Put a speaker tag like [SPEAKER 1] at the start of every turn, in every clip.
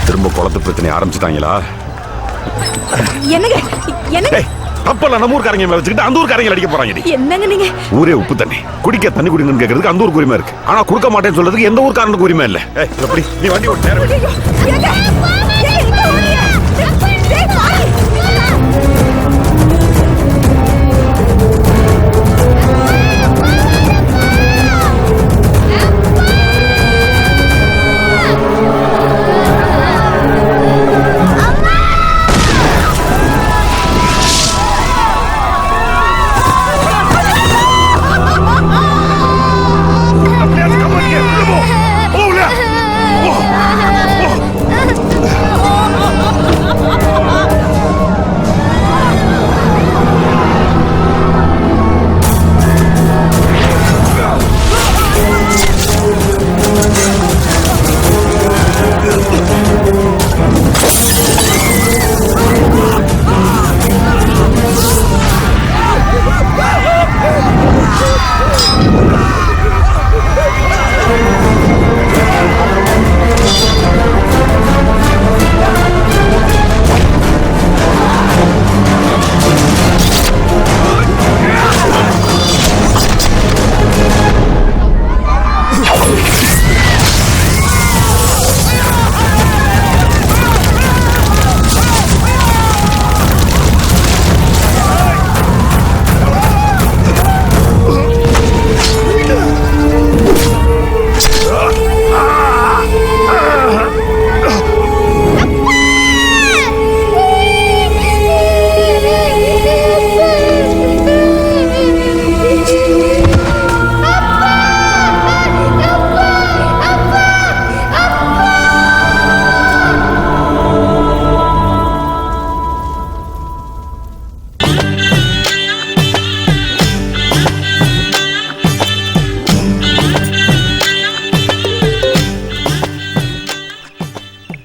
[SPEAKER 1] திரும்ப குளத்து பிரச்சனை ஆரம்பிச்சுட்டாங்களா?
[SPEAKER 2] என்னங்க என்னங்க
[SPEAKER 1] அப்பெல்லாம் நம்ம ஊர்க்காரங்க மேல வச்சுக்கிட்டு அந்த ஊர்க்காரங்க அடிக்க போறாங்க.
[SPEAKER 2] என்னங்க நீங்க?
[SPEAKER 1] ஊரே உப்பு தண்ணி குடிக்க தண்ணி குடிங்கன்னு கேக்குறதுக்கு அந்த ஊருக்கு உரிமை இருக்கு. ஆனா குடுக்க மாட்டேன்னு சொல்றதுக்கு எந்த ஊர்க்காரனுக்கு உரிமை இல்ல. எப்படி நீ வண்டி ஓட்டு நேரம்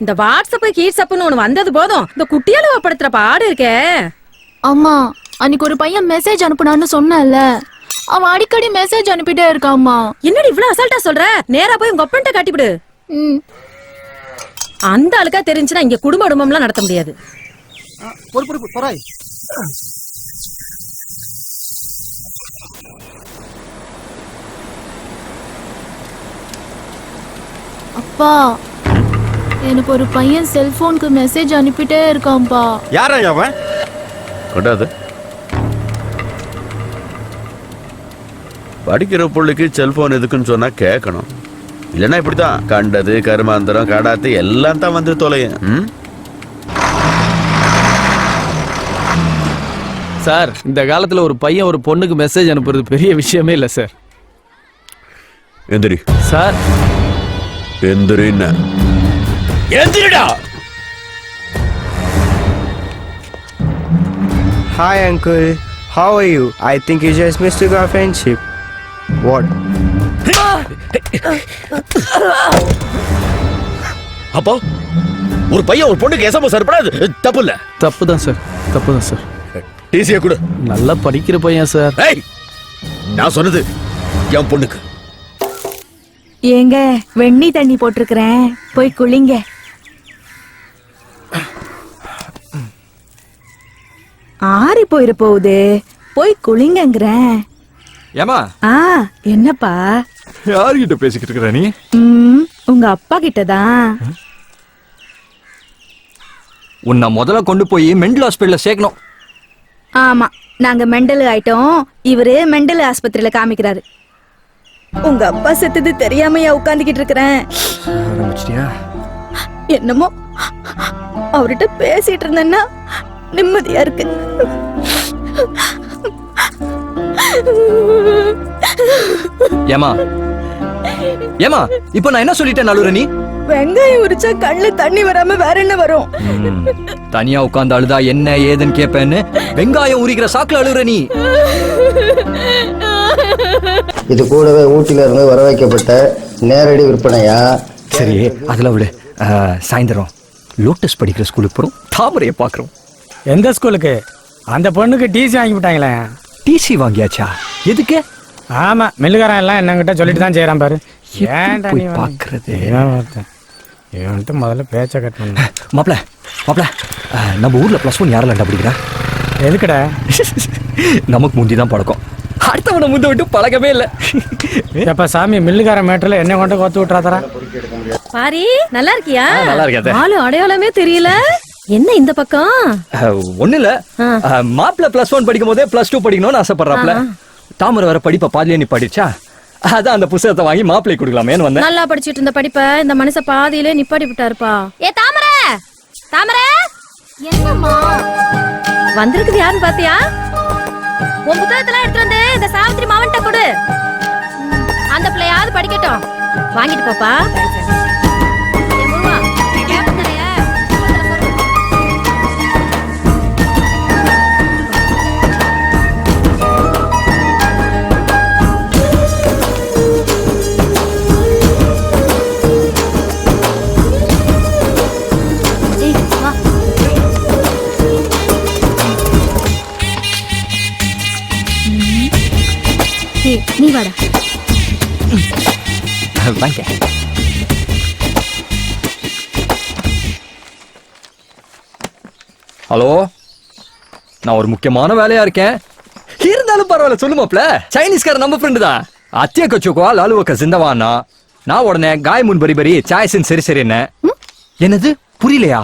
[SPEAKER 2] இந்த வாட்ஸ்அப் கீட்ஸ்அப்னு ஒண்ணு வந்தது போதும் இந்த குட்டியால படுத்துற பாடு இருக்கே.
[SPEAKER 3] அம்மா அன்னைக்கு ஒரு பையன் மெசேஜ் அனுப்புனான்னு சொன்னல, அவன் அடிக்கடி மெசேஜ் அனுப்பிட்டே இருக்காம்மா.
[SPEAKER 2] என்னடி இவ்ளோ அசால்ட்டா சொல்ற? நேரா போய் உங்க அப்பன்ட்ட காட்டிவிடு. அந்த ஆளுக்கா தெரிஞ்சுனா இங்க குடும்பம்லாம் நடத்த முடியாது.
[SPEAKER 3] அப்பா எனக்கு ஒரு பையன் செல்போனுக்கு மெசேஜ் அனுப்பிட்டே இருக்கான்பா.
[SPEAKER 1] யாரா அவன்? கொண்டாது படிக்கிற பிள்ளைக்கு செல்போன் எதுக்குன்னு சொன்னா கேட்கணும். இல்லைன்னா இப்படித்தான் கண்டது கருமாந்திரம் காடாத்து எல்லாம் தான் வந்து தொலையும்.
[SPEAKER 4] சார் இந்த காலத்துல ஒரு பையன் ஒரு பொண்ணுக்கு மெசேஜ் அனுப்புறது பெரிய விஷயமே இல்ல சார்.
[SPEAKER 1] எந்திரி
[SPEAKER 4] sir.
[SPEAKER 1] எந்திரின்னா எந்திரிடா.
[SPEAKER 5] Hi uncle, how are you? I think you just mistook our friendship. What?
[SPEAKER 1] அப்போ ஒரு பையன் ஒரு பொண்ணுக்கு எஸ்எம்எஸ் அனுப்புறது தப்பு இல்ல?
[SPEAKER 4] தப்பு தான் சார், தப்பு தான் சார்.
[SPEAKER 1] டிசியை கொடு.
[SPEAKER 4] நல்லா படிக்கிற பையன் சார்.
[SPEAKER 1] நான் சொன்னது என் பொண்ணுக்கு.
[SPEAKER 2] ஏங்க வெண்ணி தண்ணி போட்டிருக்கிறேன், போய் குளிங்க. ஆறி போயிர போகுது, போய் குளிங்கங்கிறேன்.
[SPEAKER 4] ஏமா?
[SPEAKER 2] என்னப்பா?
[SPEAKER 4] யார்கிட்ட பேசிக்கிட்டு இருக்கிற நீ?
[SPEAKER 2] உங்க அப்பா கிட்டதான்.
[SPEAKER 4] உன்னை முதல்ல கொண்டு போய் மெண்டல் ஹாஸ்பிட்டல்ல சேர்க்கணும்.
[SPEAKER 2] ஆமா, நாங்க மெண்டல் ஆயிட்டோம், இவரு மெண்டல் ஆஸ்பத்திரியில காமிக்கிறாரு. உங்க அப்பா செத்தது தெரியாமையா உட்கார்ந்துகிட்டு இருக்கிறேன். என்னமோ அவர்கிட்ட பேசிட்டு இருந்தேன்னா நிம்மதியா இருக்கு.
[SPEAKER 4] ஏமா ஏமா இப்ப நான் என்ன சொல்லிட்டேன் நலுற? நீ
[SPEAKER 2] வெங்காயம் உரிச்சா கண்ணுல தண்ணி வராம வேற என்ன வரும்?
[SPEAKER 4] தனியா உட்கார்ந்து அழுதா என்ன ஏதுன்னு கேப்பேன்னு வெங்காயம் உரிக்கிற சாக்குல அழுற நீ.
[SPEAKER 6] இது கூடவே ஊட்டில இருந்து வர வைக்கப்பட்ட நேரடி விற்பனையா?
[SPEAKER 7] சரி, அதுல விடு. சாயந்தரம் லோட்டஸ் படிக்கிற ஸ்கூலுக்கு போறோம், தாமரையை பாக்குறோம். எந்த ஸ்கூலுக்கு? அந்த பொண்ணுக்கு டிசி வாங்கி விட்டாங்களே.
[SPEAKER 4] டிசி வாங்கியாச்சா? எதுக்கு?
[SPEAKER 7] ஆமா, மில்லுக்காரன் எல்லாம் என்னங்கிட்ட சொல்லிட்டு தான் செய்யறான் பாரு. ஏன்டா
[SPEAKER 4] போய்
[SPEAKER 7] நீ
[SPEAKER 4] பாக்குறது?
[SPEAKER 7] இவன்ட்டு முதல்ல பேச்ச கட் பண்ண.
[SPEAKER 4] மாப்ள மாப்ள, நம்ம ஊர்ல +1 யாரெல்லாம் படிக்கிறா?
[SPEAKER 7] எதுக்குடா?
[SPEAKER 4] நமக்கு முந்தி தான் பழக்கம், அடுத்தவனை முந்த விட்டு பழக்கமே இல்லை.
[SPEAKER 7] எப்ப சாமி மில்லுக்காரன் மேட்டர்ல என்ன கொண்டு கோத்து விட்டுறாதரா?
[SPEAKER 2] பாரி, நல்லா இருக்கியா?
[SPEAKER 4] நல்லா இருக்காது.
[SPEAKER 2] ஆளு அடையாளமே தெரியல. என்ன இந்த பக்கம்?
[SPEAKER 4] ஒண்ணு இல்ல, மாப்பிள்ள +1 படிக்கும் போதே +2 படிக்கணும்னு ஆசைப்படுறாப்ல. தாமரை வர படிப்பை பாதிலே நீ படிச்சா, அதான் அந்த புத்தகத்தை வாங்கி மாப்பிள்ளை கொடுக்கலாமேன்னு வந்தேன்.
[SPEAKER 2] நல்லா படிச்சிட்டு இருந்த படிப்பை இந்த மனுஷ பாதியிலே நிப்பாட்டி விட்டாருப்பா. ஏ தாமரை, தாமரை,
[SPEAKER 3] என்னம்மா?
[SPEAKER 2] வந்திருக்குது யாருன்னு பாத்தியா? உன் புத்தகத்தெல்லாம் எடுத்து வந்து இந்த சாவித்திரி மாவன்ட்ட கொடு. அந்த பிள்ளையாவது படிக்கட்டும். வாங்கிட்டு போப்பா. ஏ முருகா, நீ கேப்ப தரையா?
[SPEAKER 3] ஏய், வா. ஏய், நீ வாடா.
[SPEAKER 4] வாங்க. ஹலோ, நான் ஒரு முக்கியமான வேலையா இருக்கேன். இருந்தாலும் பரவாயில்ல, சொல்லு மாப்ள. சைனீஸ்கார நம்ம ஃப்ரெண்டு தான். அத்திய கச்சுக்கோ லாலுவக்க சிந்தவானா. நான் உடனே காய் முன் பரி பரி சாய்ஸின் சரி சரி என்ன. என்னது புரியலையா?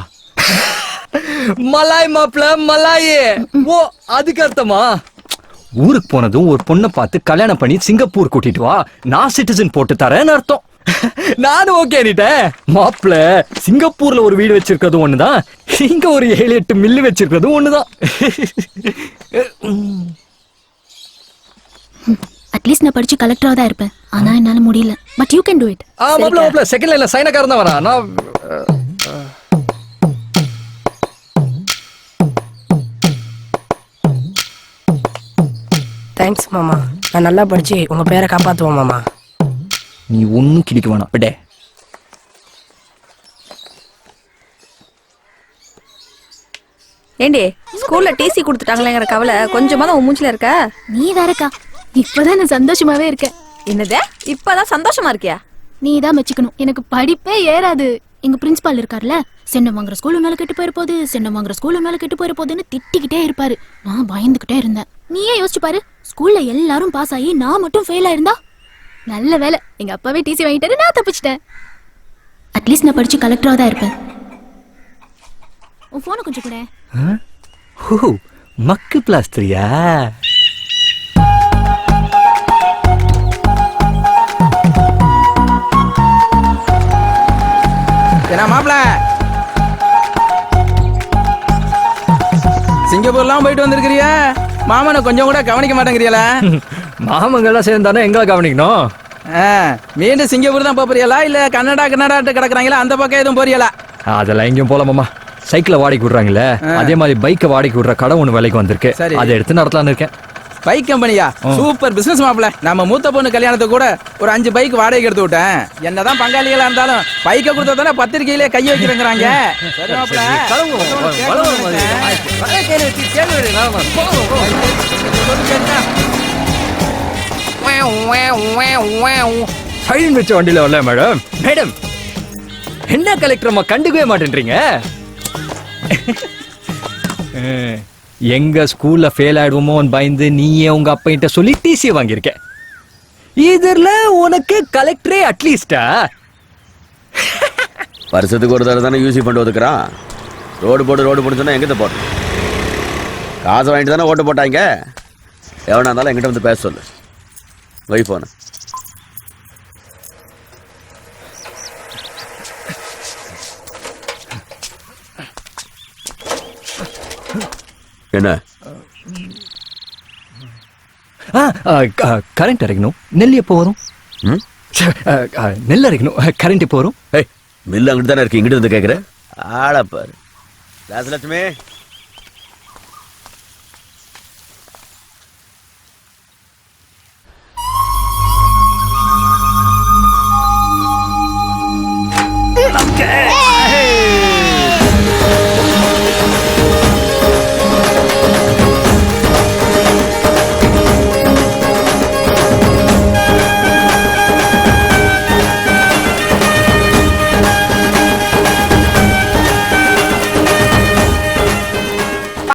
[SPEAKER 4] மலாய் மாப்ள, மலாயே. ஓ, அதுக்கு அர்த்தமா? ஊருக்கு போனதும் ஒரு பொண்ணை பார்த்து கல்யாணம் பண்ணி சிங்கப்பூர் கூட்டிட்டு வா, நான் சிட்டிசன் போட்டு தரேன்னு அர்த்தம். நானும் ஓகே நீட்டேன். மாப்பிள்ள சிங்கப்பூர்ல ஒரு வீடு வச்சிருக்கிறதும் ஒண்ணுதான், இங்க ஒரு 7-8 மில்லு வச்சிருக்கிறதும் ஒண்ணுதான்.
[SPEAKER 3] அட்லீஸ்ட் நான் படிச்சு கலெக்டரா தான் இருப்பேன். ஆனா என்னால முடியல. But you can to it.
[SPEAKER 4] மாப்பிள்ள செகண்ட் லைன்ல சைனக்காரன் தான் வரான். நான்
[SPEAKER 8] தேங்க்ஸ் மாமா. நான் நல்லா படிச்சு உங்க பேரை காப்பாத்துவோம் மாமா.
[SPEAKER 4] நீ ஒன்னும் கிளிக்க வேணாம் விட.
[SPEAKER 2] ஏண்டி, ஸ்கூல்ல டிசி கொடுத்துட்டாங்களேங்கிற கவலை கொஞ்சமா தான் உன் மூஞ்சில இருக்கா?
[SPEAKER 3] நீ வேறக்கா, இப்பதான் நான் சந்தோஷமாவே இருக்கேன்.
[SPEAKER 2] என்னது, இப்பதான் சந்தோஷமா இருக்கியா?
[SPEAKER 3] நீ தான் மெச்சுக்கணும். எனக்கு படிப்பே ஏறாது. எங்க பிரின்சிபால் இருக்கார்ல, சென்டம் வாங்குற ஸ்கூல் உன்னால கெட்டு போயிரு போகுது, சென்டம் வாங்குற ஸ்கூல் உன்னால கெட்டு போயிரு போகுதுன்னு திட்டிக்கிட்டே இருப்பாரு. நான் பயந்துகிட்டே இருந்தேன். நீயே யோசிச்சு பாரு, ஸ்கூல்ல எல்லாரும் பாஸ் ஆகி நான் மட்டும் ஃபெயில் ஆயிருந்தா? நல்ல வேலை, எங்க அப்பாவே டிசி வாங்கிட்டாரு, நான் தப்பிச்சிட்டேன். அட்லீஸ்ட் நான் படிச்சு கலெக்டரா தான் இருப்பேன். உன் போனை கொஞ்சம் கூட.
[SPEAKER 4] ஓ, மக்கு பிளாஸ்டரியா?
[SPEAKER 9] என்ன மாப்பிள, சிங்கப்பூர்லாம் போயிட்டு வந்திருக்கிறிய, மாமனை கொஞ்சம் கூட கவனிக்க மாட்டேங்கிறியல?
[SPEAKER 4] மாமங்கெல்லாம் சேர்ந்தானே எங்களை கவனிக்கணும்.
[SPEAKER 9] மீண்டும் சிங்கப்பூர் தான் போறியலா, இல்ல கன்னடா கிடக்குறாங்களா அந்த பக்கம் எதுவும் போறியலா?
[SPEAKER 4] அதெல்லாம் எங்கேயும் போல மாமா. சைக்கிளை வாடகைக்கு விடுறாங்கல்ல, அதே மாதிரி பைக்கை வாடகைக்கு விடுற கடை ஒண்ணு விலைக்கு வந்திருக்கு. அதை எடுத்து நடத்தலான்னு இருக்கேன்.
[SPEAKER 9] பைக் கம்பெனியா? சூப்பர் பிசினஸ் மாப்பிள. நம்ம மூத்த பொண்ணு கல்யாணத்துக்கு கூட ஒரு 5 பைக் வாடகைக்கு எடுத்து விட்டேன். என்னதான் பங்காளிகளா இருந்தாலும் பைக்கை கொடுத்தா தானே பத்திரிகையிலே கை வைக்கிறேங்கிறாங்க.
[SPEAKER 4] சைலண்ட் வச்ச வண்டியில வரல மேடம். மேடம், என்ன கலெக்டர் அம்மா கண்டுக்கவே மாட்டேன்றீங்க? எங்க ஸ்கூல்ல ஃபெயில் ஆயிடுவோமோன்னு பயந்து நீயே உங்க அப்பா கிட்ட சொல்லி டிசி வாங்கியிருக்க. இதுல உனக்கு கலெக்டரே அட்லீஸ்டா?
[SPEAKER 10] வருஷத்துக்கு ஒரு தடவை தானே யூசி ஃபண்ட் ஒதுக்குறான். ரோடு போட்டு சொன்னா எங்கிட்ட போடுறோம்? காசை வாங்கிட்டு தானே ஓட்டு போட்டாங்க. எவனா இருந்தாலும் எங்கிட்ட வந்து பேச சொல்லு. வை போன. என்ன
[SPEAKER 4] கரண்ட் இறக்கணும். நெல் எப்போ வரும்? நெல் இறக்கணும், கரண்ட் எப்போ வரும்?
[SPEAKER 10] மில்லு அங்கிட்டு தானே இருக்கு, இங்கிட்டு வந்து கேட்குற ஆளப்பாரு. ராசலட்சுமி,